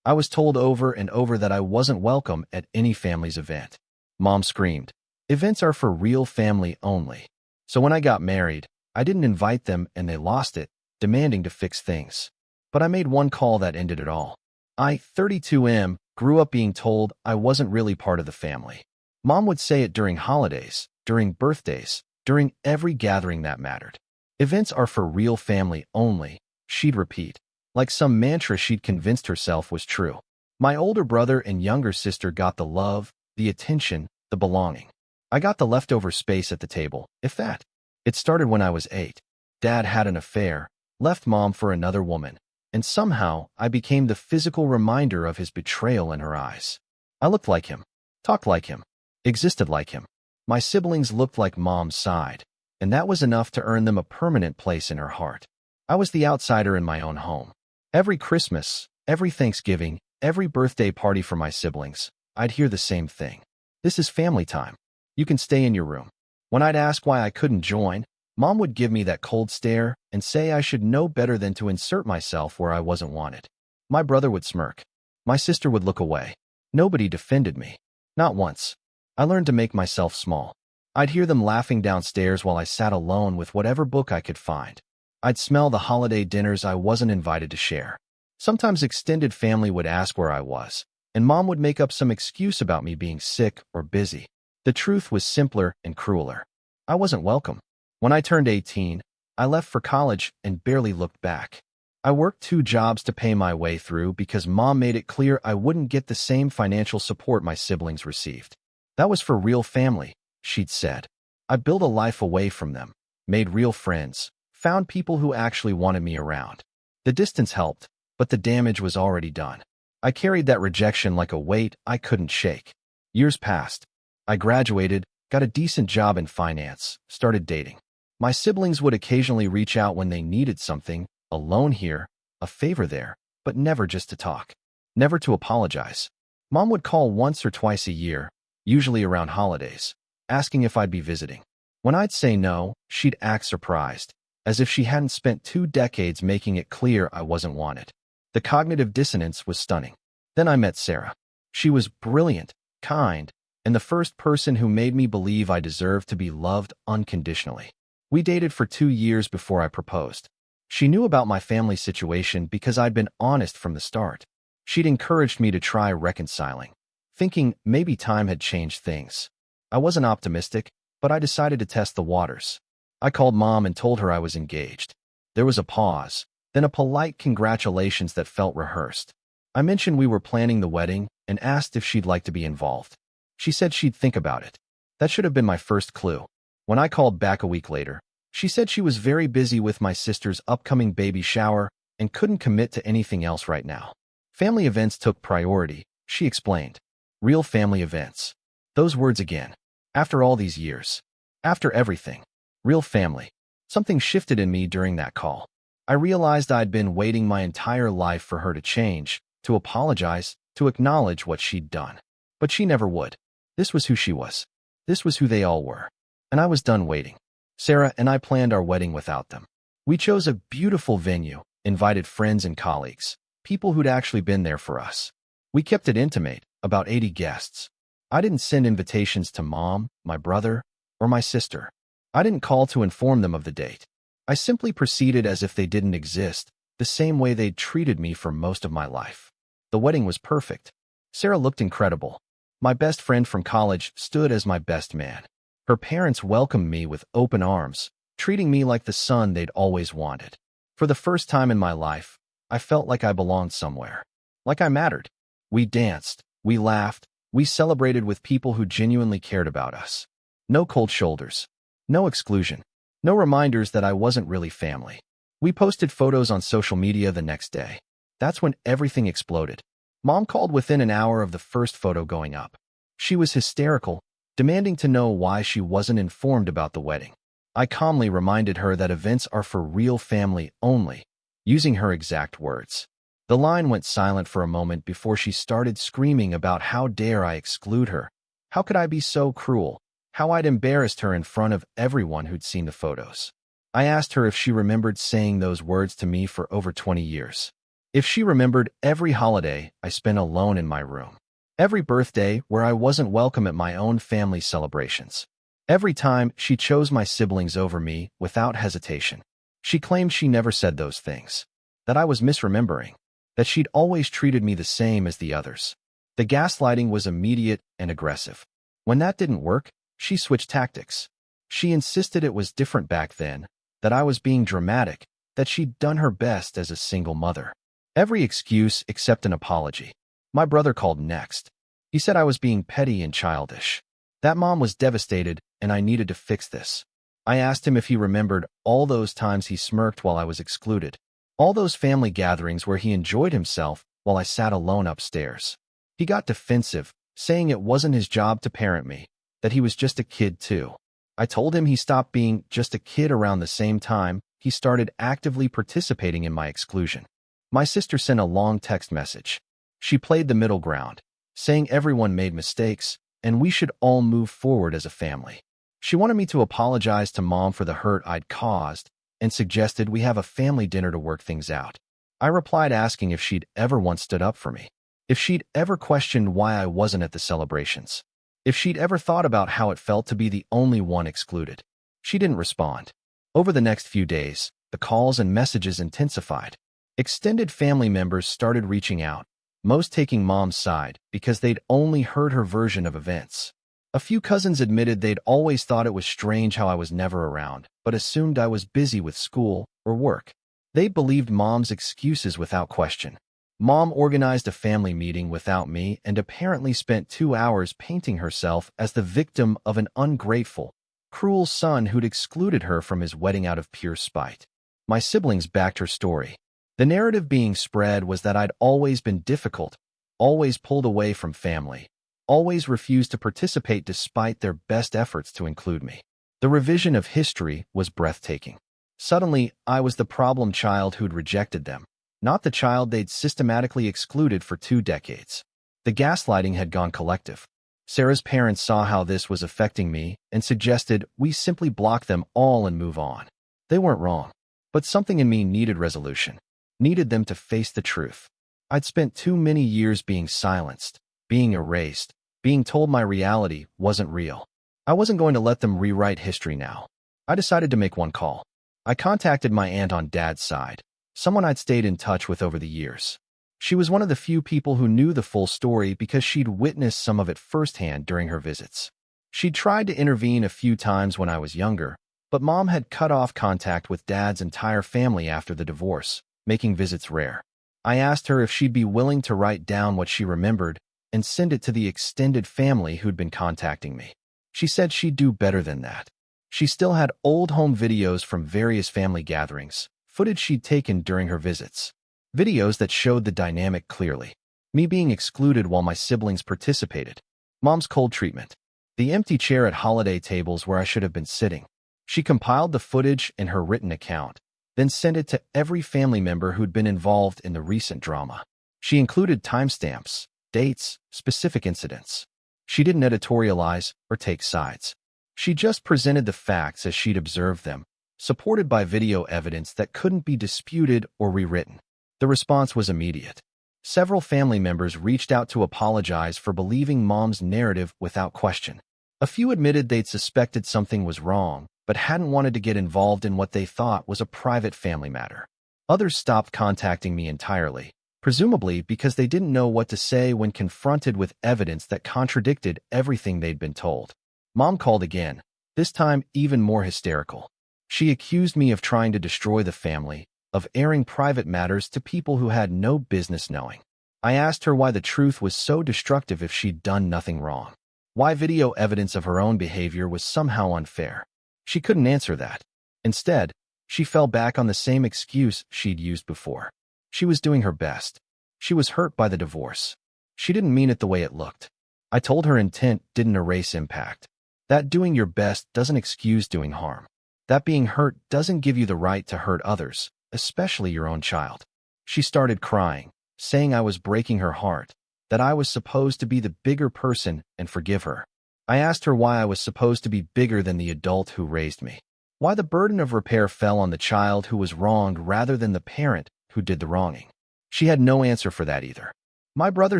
I was told over and over that I wasn't welcome at any family's event. Mom screamed, "Events are for real family only." So when I got married, I didn't invite them and they lost it, demanding to fix things. But I made one call that ended it all. I, 32M, grew up being told I wasn't really part of the family. Mom would say it during holidays, during birthdays, during every gathering that mattered. Events are for real family only, she'd repeat, like some mantra she'd convinced herself was true. My older brother and younger sister got the love, the attention, the belonging. I got the leftover space at the table, if that. It started when I was 8. Dad had an affair, left Mom for another woman, and somehow I became the physical reminder of his betrayal in her eyes. I looked like him, talked like him, existed like him. My siblings looked like Mom's side, and that was enough to earn them a permanent place in her heart. I was the outsider in my own home. Every Christmas, every Thanksgiving, every birthday party for my siblings, I'd hear the same thing. "This is family time. You can stay in your room." When I'd ask why I couldn't join, Mom would give me that cold stare and say I should know better than to insert myself where I wasn't wanted. My brother would smirk. My sister would look away. Nobody defended me. Not once. I learned to make myself small. I'd hear them laughing downstairs while I sat alone with whatever book I could find. I'd smell the holiday dinners I wasn't invited to share. Sometimes extended family would ask where I was, and Mom would make up some excuse about me being sick or busy. The truth was simpler and crueler. I wasn't welcome. When I turned 18, I left for college and barely looked back. I worked 2 jobs to pay my way through because Mom made it clear I wouldn't get the same financial support my siblings received. That was for real family, she'd said. I built a life away from them, made real friends, found people who actually wanted me around. The distance helped, but the damage was already done. I carried that rejection like a weight I couldn't shake. Years passed. I graduated, got a decent job in finance, started dating. My siblings would occasionally reach out when they needed something, a loan here, a favor there, but never just to talk. Never to apologize. Mom would call once or twice a year, usually around holidays, asking if I'd be visiting. When I'd say no, she'd act surprised, as if she hadn't spent 2 decades making it clear I wasn't wanted. The cognitive dissonance was stunning. Then I met Sarah. She was brilliant, kind, and the first person who made me believe I deserved to be loved unconditionally. We dated for 2 years before I proposed. She knew about my family situation because I'd been honest from the start. She'd encouraged me to try reconciling, thinking maybe time had changed things. I wasn't optimistic, but I decided to test the waters. I called Mom and told her I was engaged. There was a pause, then a polite congratulations that felt rehearsed. I mentioned we were planning the wedding and asked if she'd like to be involved. She said she'd think about it. That should have been my first clue. When I called back a week later, she said she was very busy with my sister's upcoming baby shower and couldn't commit to anything else right now. Family events took priority, she explained. Real family events. Those words again. After all these years. After everything. Real family. Something shifted in me during that call. I realized I'd been waiting my entire life for her to change, to apologize, to acknowledge what she'd done. But she never would. This was who she was. This was who they all were. And I was done waiting. Sarah and I planned our wedding without them. We chose a beautiful venue, invited friends and colleagues, people who'd actually been there for us. We kept it intimate, about 80 guests. I didn't send invitations to Mom, my brother, or my sister. I didn't call to inform them of the date. I simply proceeded as if they didn't exist, the same way they'd treated me for most of my life. The wedding was perfect. Sarah looked incredible. My best friend from college stood as my best man. Her parents welcomed me with open arms, treating me like the son they'd always wanted. For the first time in my life, I felt like I belonged somewhere. Like I mattered. We danced, we laughed, we celebrated with people who genuinely cared about us. No cold shoulders. No exclusion. No reminders that I wasn't really family. We posted photos on social media the next day. That's when everything exploded. Mom called within an hour of the first photo going up. She was hysterical, demanding to know why she wasn't informed about the wedding. I calmly reminded her that events are for real family only, using her exact words. The line went silent for a moment before she started screaming about how dare I exclude her. How could I be so cruel? How I'd embarrassed her in front of everyone who'd seen the photos. I asked her if she remembered saying those words to me for over 20 years. If she remembered every holiday I spent alone in my room, every birthday where I wasn't welcome at my own family celebrations, every time she chose my siblings over me without hesitation, she claimed she never said those things, that I was misremembering, that she'd always treated me the same as the others. The gaslighting was immediate and aggressive. When that didn't work, she switched tactics. She insisted it was different back then, that I was being dramatic, that she'd done her best as a single mother. Every excuse except an apology. My brother called next. He said I was being petty and childish. That mom was devastated, and I needed to fix this. I asked him if he remembered all those times he smirked while I was excluded, all those family gatherings where he enjoyed himself while I sat alone upstairs. He got defensive, saying it wasn't his job to parent me, that he was just a kid too. I told him he stopped being just a kid around the same time he started actively participating in my exclusion. My sister sent a long text message. She played the middle ground, saying everyone made mistakes and we should all move forward as a family. She wanted me to apologize to Mom for the hurt I'd caused and suggested we have a family dinner to work things out. I replied asking if she'd ever once stood up for me, if she'd ever questioned why I wasn't at the celebrations, if she'd ever thought about how it felt to be the only one excluded. She didn't respond. Over the next few days, the calls and messages intensified. Extended family members started reaching out, most taking Mom's side because they'd only heard her version of events. A few cousins admitted they'd always thought it was strange how I was never around, but assumed I was busy with school or work. They believed Mom's excuses without question. Mom organized a family meeting without me and apparently spent 2 hours painting herself as the victim of an ungrateful, cruel son who'd excluded her from his wedding out of pure spite. My siblings backed her story. The narrative being spread was that I'd always been difficult, always pulled away from family, always refused to participate despite their best efforts to include me. The revision of history was breathtaking. Suddenly, I was the problem child who'd rejected them, not the child they'd systematically excluded for 2 decades. The gaslighting had gone collective. Sarah's parents saw how this was affecting me and suggested we simply block them all and move on. They weren't wrong, but something in me needed resolution. Needed them to face the truth. I'd spent too many years being silenced, being erased, being told my reality wasn't real. I wasn't going to let them rewrite history now. I decided to make one call. I contacted my aunt on Dad's side, someone I'd stayed in touch with over the years. She was one of the few people who knew the full story because she'd witnessed some of it firsthand during her visits. She'd tried to intervene a few times when I was younger, but Mom had cut off contact with Dad's entire family after the divorce, making visits rare. I asked her if she'd be willing to write down what she remembered and send it to the extended family who'd been contacting me. She said she'd do better than that. She still had old home videos from various family gatherings, footage she'd taken during her visits. Videos that showed the dynamic clearly. Me being excluded while my siblings participated. Mom's cold treatment. The empty chair at holiday tables where I should have been sitting. She compiled the footage in her written account, then sent it to every family member who'd been involved in the recent drama. She included timestamps, dates, specific incidents. She didn't editorialize or take sides. She just presented the facts as she'd observed them, supported by video evidence that couldn't be disputed or rewritten. The response was immediate. Several family members reached out to apologize for believing Mom's narrative without question. A few admitted they'd suspected something was wrong, but hadn't wanted to get involved in what they thought was a private family matter. Others stopped contacting me entirely, presumably because they didn't know what to say when confronted with evidence that contradicted everything they'd been told. Mom called again, this time even more hysterical. She accused me of trying to destroy the family, of airing private matters to people who had no business knowing. I asked her why the truth was so destructive if she'd done nothing wrong. Why video evidence of her own behavior was somehow unfair. She couldn't answer that. Instead, she fell back on the same excuse she'd used before. She was doing her best. She was hurt by the divorce. She didn't mean it the way it looked. I told her intent didn't erase impact. That doing your best doesn't excuse doing harm. That being hurt doesn't give you the right to hurt others, especially your own child. She started crying, saying I was breaking her heart, that I was supposed to be the bigger person and forgive her. I asked her why I was supposed to be bigger than the adult who raised me. Why the burden of repair fell on the child who was wronged rather than the parent who did the wronging. She had no answer for that either. My brother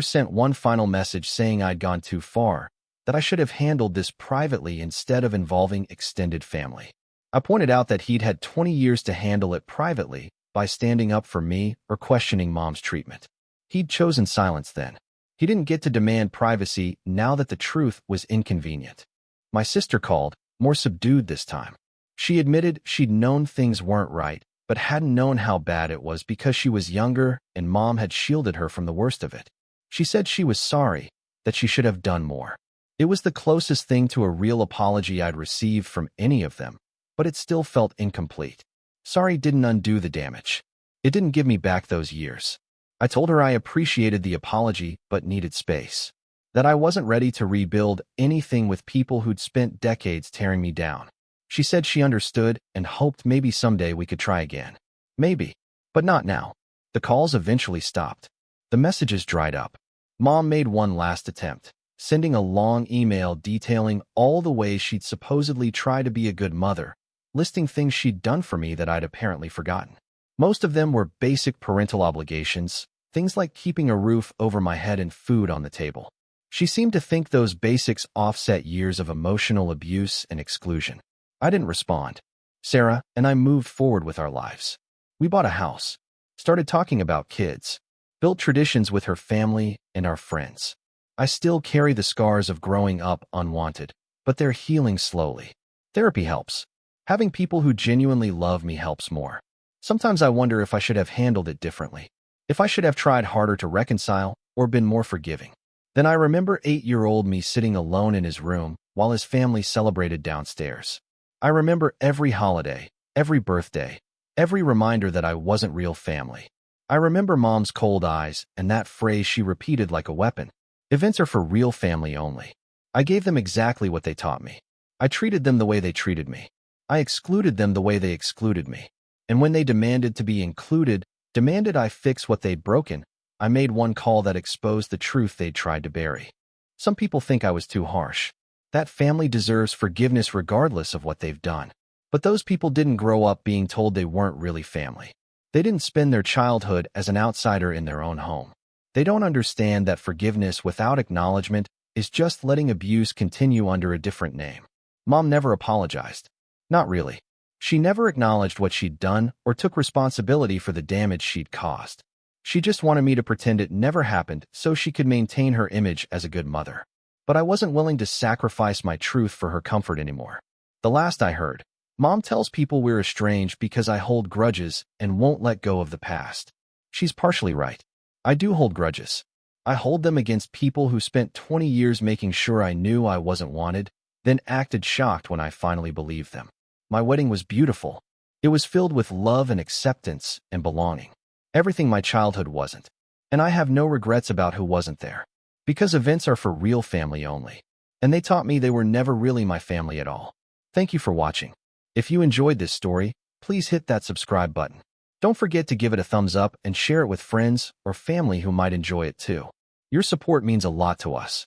sent one final message saying I'd gone too far, that I should have handled this privately instead of involving extended family. I pointed out that he'd had 20 years to handle it privately by standing up for me or questioning Mom's treatment. He'd chosen silence then. He didn't get to demand privacy now that the truth was inconvenient. My sister called, more subdued this time. She admitted she'd known things weren't right, but hadn't known how bad it was because she was younger and Mom had shielded her from the worst of it. She said she was sorry, that she should have done more. It was the closest thing to a real apology I'd received from any of them, but it still felt incomplete. Sorry didn't undo the damage. It didn't give me back those years. I told her I appreciated the apology but needed space. That I wasn't ready to rebuild anything with people who'd spent decades tearing me down. She said she understood and hoped maybe someday we could try again. Maybe, but not now. The calls eventually stopped. The messages dried up. Mom made one last attempt, sending a long email detailing all the ways she'd supposedly tried to be a good mother, listing things she'd done for me that I'd apparently forgotten. Most of them were basic parental obligations, things like keeping a roof over my head and food on the table. She seemed to think those basics offset years of emotional abuse and exclusion. I didn't respond. Sarah and I moved forward with our lives. We bought a house, started talking about kids, built traditions with her family and our friends. I still carry the scars of growing up unwanted, but they're healing slowly. Therapy helps. Having people who genuinely love me helps more. Sometimes I wonder if I should have handled it differently, if I should have tried harder to reconcile or been more forgiving. Then I remember 8-year-old me sitting alone in his room while his family celebrated downstairs. I remember every holiday, every birthday, every reminder that I wasn't real family. I remember Mom's cold eyes and that phrase she repeated like a weapon. Events are for real family only. I gave them exactly what they taught me. I treated them the way they treated me. I excluded them the way they excluded me. And when they demanded to be included, demanded I fix what they'd broken, I made one call that exposed the truth they'd tried to bury. Some people think I was too harsh. That family deserves forgiveness regardless of what they've done. But those people didn't grow up being told they weren't really family. They didn't spend their childhood as an outsider in their own home. They don't understand that forgiveness without acknowledgement is just letting abuse continue under a different name. Mom never apologized. Not really. She never acknowledged what she'd done or took responsibility for the damage she'd caused. She just wanted me to pretend it never happened so she could maintain her image as a good mother. But I wasn't willing to sacrifice my truth for her comfort anymore. The last I heard, Mom tells people we're estranged because I hold grudges and won't let go of the past. She's partially right. I do hold grudges. I hold them against people who spent 20 years making sure I knew I wasn't wanted, then acted shocked when I finally believed them. My wedding was beautiful. It was filled with love and acceptance and belonging. Everything my childhood wasn't. And I have no regrets about who wasn't there. Because events are for real family only. And they taught me they were never really my family at all. Thank you for watching. If you enjoyed this story, please hit that subscribe button. Don't forget to give it a thumbs up and share it with friends or family who might enjoy it too. Your support means a lot to us.